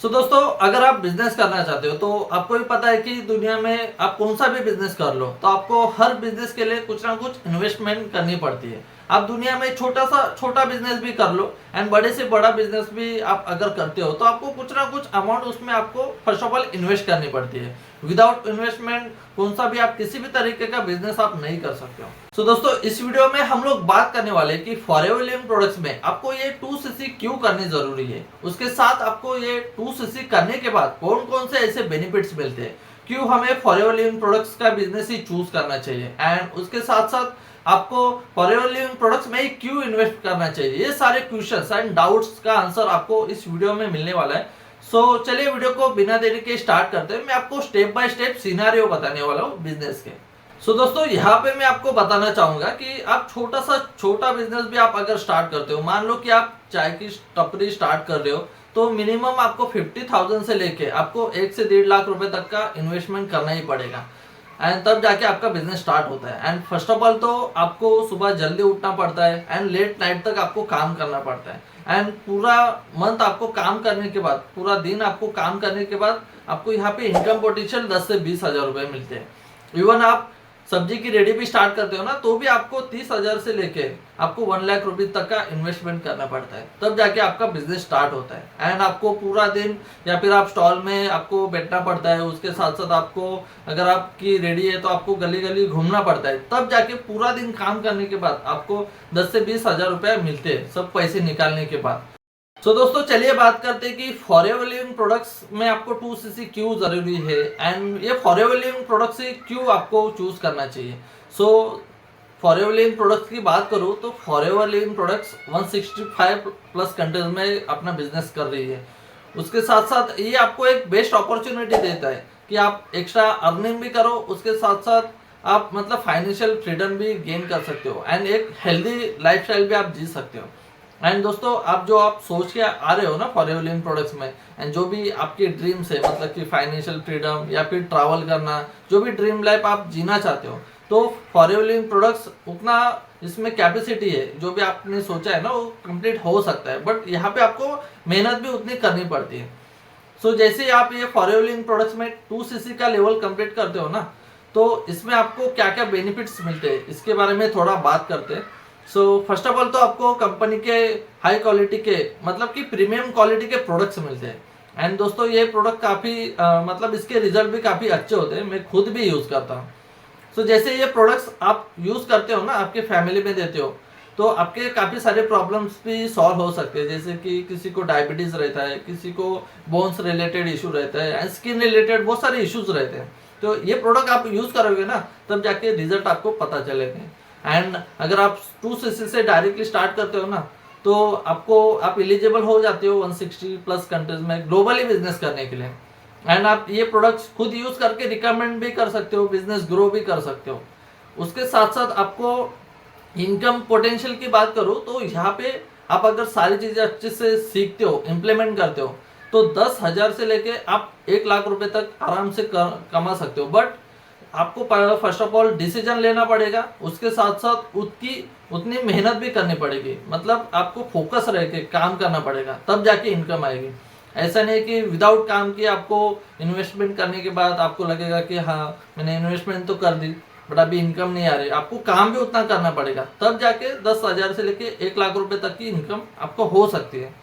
सो दोस्तों, अगर आप बिजनेस करना चाहते हो तो आपको भी पता है कि दुनिया में आप कौन सा भी बिजनेस कर लो तो आपको हर बिजनेस के लिए कुछ ना कुछ इन्वेस्टमेंट करनी पड़ती है। आप दुनिया में छोटा बिजनेस भी कर लो एंड बड़े से बड़ा बिजनेस भी आप अगर करते हो तो आपको कुछ ना कुछ अमाउंट उसमें आपको फर्स्ट ऑफ ऑल इन्वेस्ट करनी पड़ती है। विदाउट इन्वेस्टमेंट कौन सा भी आप किसी भी तरीके का बिजनेस आप नहीं कर सकते हो। सो दोस्तों, इस वीडियो में हम लोग बात करने वाले हैं कि फॉरएवर लिविंग प्रोडक्ट्स में आपको ये 2cc क्यों करनी जरूरी है, उसके साथ आपको ये 2cc करने के बाद कौन कौन से ऐसे बेनिफिट्स मिलते हैं, क्यों हमें फॉरएवर लिविंग प्रोडक्ट्स का बिजनेस ही चूज करना चाहिए एंड उसके साथ साथ आपको फॉरएवर लिविंग प्रोडक्ट्स में ही क्यों इन्वेस्ट करना चाहिए। ये सारे क्वेश्चंस एंड डाउट्स का आंसर आपको इस वीडियो में मिलने वाला है। सो चलिए वीडियो को बिना देरी के स्टार्ट करते हैं। मैं आपको स्टेप बाय स्टेप सिनेरियो बताने वाला हूँ बिजनेस के। सो दोस्तों, यहाँ पे मैं आपको बताना चाहूंगा कि आप छोटा बिजनेस भी आप अगर स्टार्ट करते हो, मान लो कि आप चाय की टपरी स्टार्ट कर रहे हो तो मिनिमम आपको 50,000 से लेके आपको 1 से 1.5 लाख रुपए तक का इन्वेस्टमेंट करना ही पड़ेगा एंड तब जाके आपका बिजनेस स्टार्ट होता है। एंड फर्स्ट ऑफ ऑल तो आपको सुबह जल्दी उठना पड़ता है एंड लेट नाइट तक आपको काम करना पड़ता है एंड पूरा मंथ आपको काम करने के बाद, पूरा दिन आपको काम करने के बाद आपको यहाँ पे इनकम पोटेंशियल 10 से 20 हजार रुपए मिलते हैं। इवन आप सब्जी की रेडी भी स्टार्ट करते हो ना तो भी आपको 30,000 से लेके आपको 1 लाख रुपए तक का इन्वेस्टमेंट करना पड़ता है, तब जाके आपका बिजनेस स्टार्ट होता है। एंड आपको पूरा दिन या फिर आप स्टॉल में आपको बैठना पड़ता है, उसके साथ साथ आपको अगर आपकी रेडी है तो आपको गली गली घूमना पड़ता है, तब जाके पूरा दिन काम करने के बाद आपको 10 से 20 हजार रुपये मिलते हैं, सब पैसे निकालने के बाद। सो दोस्तों, चलिए बात करते हैं कि फॉरएवर लिविंग प्रोडक्ट्स में आपको 2cc क्यों जरूरी है एंड ये फॉरएवर लिविंग प्रोडक्ट्स से क्यों आपको चूज करना चाहिए। सो फॉरएवर लिविंग प्रोडक्ट्स की बात करूँ तो forever living products 165 plus countries में अपना बिजनेस कर रही है। उसके साथ साथ ये आपको एक बेस्ट अपॉर्चुनिटी देता है कि आप एक्स्ट्रा अर्निंग भी करो, उसके साथ साथ आप मतलब फाइनेंशियल फ्रीडम भी गेन कर सकते हो एंड एक हेल्दी लाइफस्टाइल भी आप जी सकते हो। एंड दोस्तों, आप सोच के आ रहे हो ना फॉरएवर लिविंग प्रोडक्ट्स में एंड जो भी आपकी ड्रीम्स है, मतलब कि फाइनेंशियल फ्रीडम या फिर ट्रैवल करना, जो भी ड्रीम लाइफ आप जीना चाहते हो तो फॉरएवर लिविंग प्रोडक्ट्स उतना इसमें कैपेसिटी है, जो भी आपने सोचा है ना वो कंप्लीट हो सकता है, बट यहाँ पे आपको मेहनत भी उतनी करनी पड़ती है। सो जैसे ही आप ये फॉरएवर लिविंग प्रोडक्ट्स में 2cc का लेवल कंप्लीट करते हो ना तो इसमें आपको क्या क्या बेनिफिट्स मिलते हैं इसके बारे में थोड़ा बात करते हैं। सो फर्स्ट ऑफ ऑल तो आपको कंपनी के हाई क्वालिटी के, मतलब कि प्रीमियम क्वालिटी के प्रोडक्ट्स मिलते हैं एंड दोस्तों ये प्रोडक्ट काफ़ी मतलब इसके रिजल्ट भी काफ़ी अच्छे होते हैं, मैं खुद भी यूज़ करता हूँ। सो जैसे ये प्रोडक्ट्स आप यूज़ करते हो ना, आपके फैमिली में देते हो तो आपके काफ़ी सारे प्रॉब्लम्स भी सॉल्व हो सकते हैं, जैसे कि किसी को डायबिटीज़ रहता है, किसी को बोन्स रिलेटेड इशू रहता है एंड स्किन रिलेटेड बहुत सारे इश्यूज रहते हैं। तो ये प्रोडक्ट आप यूज़ करोगे ना तब जाके रिजल्ट आपको पता चलेंगे। एंड अगर आप 2cc से डायरेक्टली स्टार्ट करते हो ना तो आप एलिजिबल हो जाते हो 160 प्लस कंट्रीज में ग्लोबली बिजनेस करने के लिए एंड आप ये प्रोडक्ट्स खुद यूज करके रिकमेंड भी कर सकते हो, बिजनेस ग्रो भी कर सकते हो। उसके साथ साथ आपको इनकम पोटेंशियल की बात करूँ तो यहाँ पे आप अगर सारी चीज़ें अच्छे से सीखते हो, इम्प्लीमेंट करते हो तो 10,000 से लेके आप 1 लाख रुपए तक आराम से कमा सकते हो। बट आपको फर्स्ट ऑफ ऑल डिसीजन लेना पड़ेगा, उसके साथ साथ उतनी मेहनत भी करनी पड़ेगी, मतलब आपको फोकस रह के काम करना पड़ेगा, तब जाके इनकम आएगी। ऐसा नहीं कि विदाउट काम किए आपको इन्वेस्टमेंट करने के बाद आपको लगेगा कि हाँ मैंने इन्वेस्टमेंट तो कर दी बट अभी इनकम नहीं आ रही। आपको काम भी उतना करना पड़ेगा, तब जाके 10,000 से लेके 1 लाख रुपए तक की इनकम आपको हो सकती है।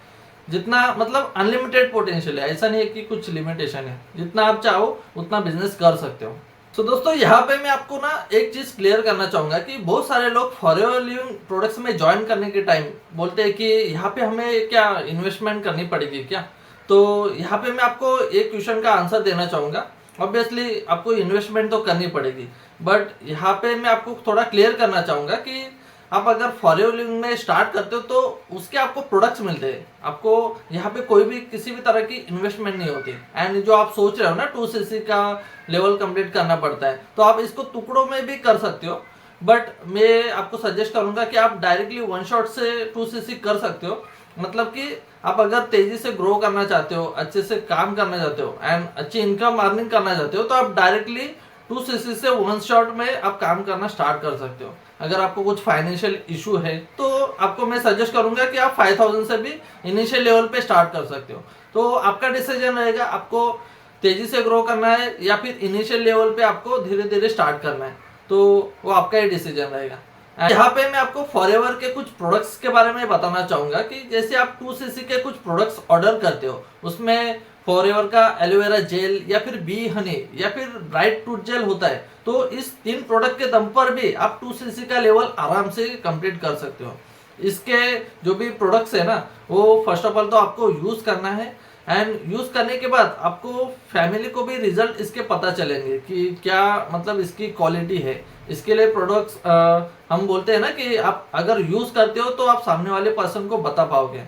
जितना मतलब अनलिमिटेड पोटेंशियल है, ऐसा नहीं है कि कुछ लिमिटेशन है, जितना आप चाहो उतना बिजनेस कर सकते हो। तो दोस्तों, यहाँ पे मैं आपको ना एक चीज क्लियर करना चाहूंगा कि बहुत सारे लोग फॉरएवर लिविंग प्रोडक्ट्स में ज्वाइन करने के टाइम बोलते हैं कि यहाँ पे हमें क्या इन्वेस्टमेंट करनी पड़ेगी क्या। तो यहाँ पे मैं आपको एक क्वेश्चन का आंसर देना चाहूंगा। ऑब्वियसली आपको इन्वेस्टमेंट तो करनी पड़ेगी, बट यहाँ पे मैं आपको थोड़ा क्लियर करना चाहूंगा कि आप अगर फॉरएवर लिविंग में स्टार्ट करते हो तो उसके आपको प्रोडक्ट्स मिलते हैं, आपको यहाँ पे कोई भी किसी भी तरह की इन्वेस्टमेंट नहीं होती। एंड जो आप सोच रहे हो ना 2cc का लेवल कंप्लीट करना पड़ता है तो आप इसको टुकड़ों में भी कर सकते हो, बट मैं आपको सजेस्ट करूंगा कि आप डायरेक्टली वन शॉट से 2cc कर सकते हो। मतलब कि आप अगर तेजी से ग्रो करना चाहते हो, अच्छे से काम करना चाहते हो एंड अच्छी इनकम अर्निंग करना चाहते हो तो आप डायरेक्टली 2cc से वन शॉट में आप काम करना स्टार्ट कर सकते हो। अगर आपको कुछ फाइनेंशियल इशू है तो आपको मैं सजेस्ट करूंगा कि आप 5,000 से भी इनिशियल लेवल पे स्टार्ट कर सकते हो। तो आपका डिसीजन रहेगा आपको तेजी से ग्रो करना है या फिर इनिशियल लेवल पे आपको धीरे धीरे स्टार्ट करना है, तो वो आपका ही डिसीजन रहेगा। यहाँ पे मैं आपको फॉरएवर के कुछ प्रोडक्ट्स के बारे में बताना चाहूंगा कि जैसे आप 2cc के कुछ प्रोडक्ट्स ऑर्डर करते हो, उसमें फॉरएवर का एलोवेरा जेल या फिर बी हनी या फिर ब्राइट टूथ जेल होता है, तो इस 3 प्रोडक्ट के दम पर भी आप 2cc का लेवल आराम से कंप्लीट कर सकते हो। इसके जो भी प्रोडक्ट्स है ना, वो फर्स्ट ऑफ ऑल तो आपको यूज करना है, एंड यूज करने के बाद आपको फैमिली को भी रिजल्ट इसके पता चलेंगे कि क्या मतलब इसकी क्वालिटी है। इसके लिए प्रोडक्ट्स हम बोलते हैं ना कि आप अगर यूज करते हो तो आप सामने वाले पर्सन को बता पाओगे।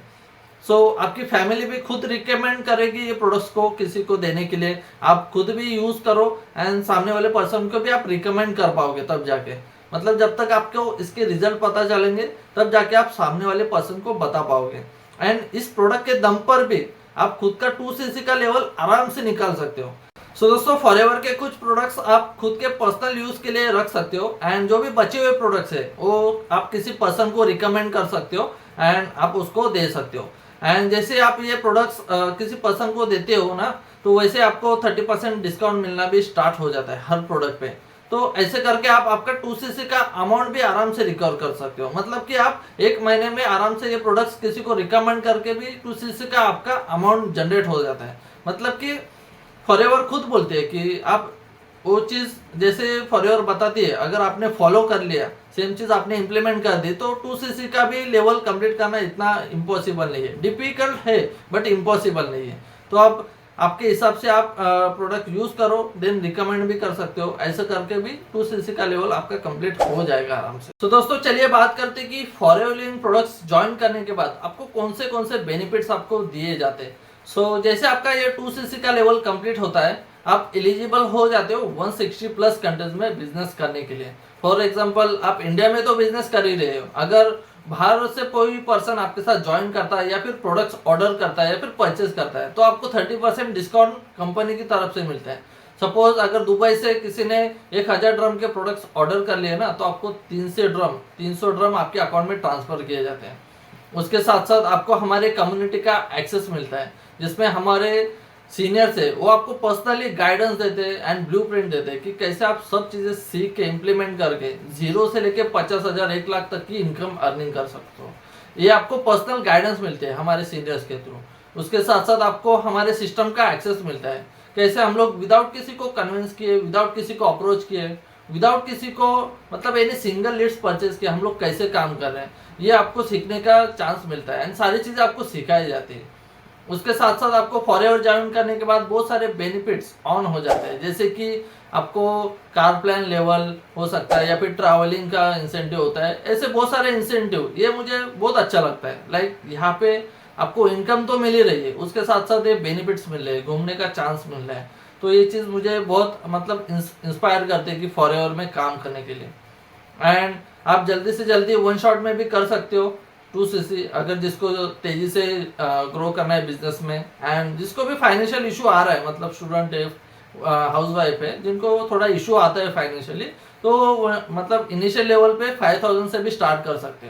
आपकी फैमिली भी खुद रिकमेंड करेगी ये प्रोडक्ट्स को किसी को देने के लिए, आप खुद भी यूज करो एंड सामने वाले पर्सन को भी आप रिकमेंड कर पाओगे, तब जाके मतलब जब तक आपको इसके रिजल्ट पता चलेंगे तब जाके आप सामने वाले पर्सन को बता पाओगे। एंड इस प्रोडक्ट के दम पर भी आप खुद का 2cc का लेवल आराम से निकाल सकते हो। दोस्तों, फॉरएवर के कुछ प्रोडक्ट्स आप खुद के पर्सनल यूज के लिए रख सकते हो, एंड जो भी बचे हुए प्रोडक्ट्स है वो आप किसी पर्सन को रिकमेंड कर सकते हो एंड आप उसको दे सकते हो। एंड जैसे आप ये प्रोडक्ट्स किसी पर्सन को देते हो ना, तो वैसे आपको 30% डिस्काउंट मिलना भी स्टार्ट हो जाता है हर प्रोडक्ट पे। तो ऐसे करके आप आपका 2cc का अमाउंट भी आराम से रिकवर कर सकते हो। मतलब कि आप 1 महीने में आराम से ये प्रोडक्ट्स किसी को रिकमेंड करके भी 2cc का आपका अमाउंट जनरेट हो जाता है। मतलब कि फॉरएवर खुद बोलते हैं कि आप वो चीज जैसे फॉरएवर बताती है, अगर आपने फॉलो कर लिया, सेम चीज आपने इम्प्लीमेंट कर दी, तो 2cc का भी लेवल कंप्लीट करना इतना इम्पॉसिबल नहीं है। डिफिकल्ट है बट इम्पॉसिबल नहीं है। तो आप आपके हिसाब से आप प्रोडक्ट यूज करो, देन रिकमेंड भी कर सकते हो। ऐसा करके भी 2cc का लेवल आपका कंप्लीट हो जाएगा आराम से। तो दोस्तों, चलिए बात करते हैं कि फॉरएवर प्रोडक्ट्स ज्वाइन करने के बाद आपको कौन से बेनिफिट्स आपको दिए जाते हैं। जैसे आपका ये 2cc का लेवल कंप्लीट होता है, आप एलिजिबल हो जाते हो 160 प्लस कंट्रीज में बिजनेस करने के लिए। फॉर एग्जांपल, आप इंडिया में तो बिजनेस कर ही रहे हो, अगर बाहर से कोई भी पर्सन आपके साथ ज्वाइन करता है या फिर प्रोडक्ट्स ऑर्डर करता है या फिर परचेज करता है, तो आपको 30% डिस्काउंट कंपनी की तरफ से मिलता है। सपोज अगर दुबई से किसी ने 1000 ड्रम के प्रोडक्ट्स ऑर्डर कर लिए ना, तो आपको 300 ड्रम आपके अकाउंट में ट्रांसफर किए जाते हैं। उसके साथ साथ आपको हमारे कम्युनिटी का एक्सेस मिलता है, जिसमें हमारे सीनियर्स है वो आपको पर्सनली गाइडेंस देते हैं एंड ब्लूप्रिंट देते हैं कि कैसे आप सब चीजें सीख के इम्प्लीमेंट करके 0 से लेके 50,000 1 लाख तक की इनकम अर्निंग कर सकते हो। ये आपको पर्सनल गाइडेंस मिलते हैं हमारे सीनियर्स के थ्रू। उसके साथ साथ आपको हमारे सिस्टम का एक्सेस मिलता है, कैसे हम लोग विदाउट किसी को कन्विंस किए, विदाउट किसी को अप्रोच किए, विदाउट किसी को मतलब एनी सिंगल लिस्ट परचेज किए हम लोग कैसे काम कर रहे हैं, ये आपको सीखने का चांस मिलता है एंड सारी चीजें आपको सिखाई जाती है। उसके साथ साथ आपको फॉरएवर ज्वाइन करने के बाद बहुत सारे बेनिफिट्स ऑन हो जाते हैं, जैसे कि आपको कार प्लान लेवल हो सकता है या फिर ट्रैवलिंग का इंसेंटिव होता है। ऐसे बहुत सारे इंसेंटिव, ये मुझे बहुत अच्छा लगता है। लाइक यहाँ पे आपको इनकम तो मिल ही रही है, उसके साथ साथ ये बेनिफिट्स मिल रहे हैं, घूमने का चांस मिल रहा है। तो ये चीज़ मुझे बहुत मतलब इंस्पायर करते हैं कि फॉरएवर में काम करने के लिए। एंड आप जल्दी से जल्दी 1 शॉट में भी कर सकते हो 2cc, अगर जिसको तेजी से ग्रो करना है बिजनेस में, एंड जिसको भी फाइनेंशियल इशू आ रहा है, मतलब स्टूडेंट है, हाउसवाइफ है, जिनको थोड़ा इशू आता है फाइनेंशियली, तो मतलब इनिशियल लेवल पे 5000 से भी स्टार्ट कर सकते हैं।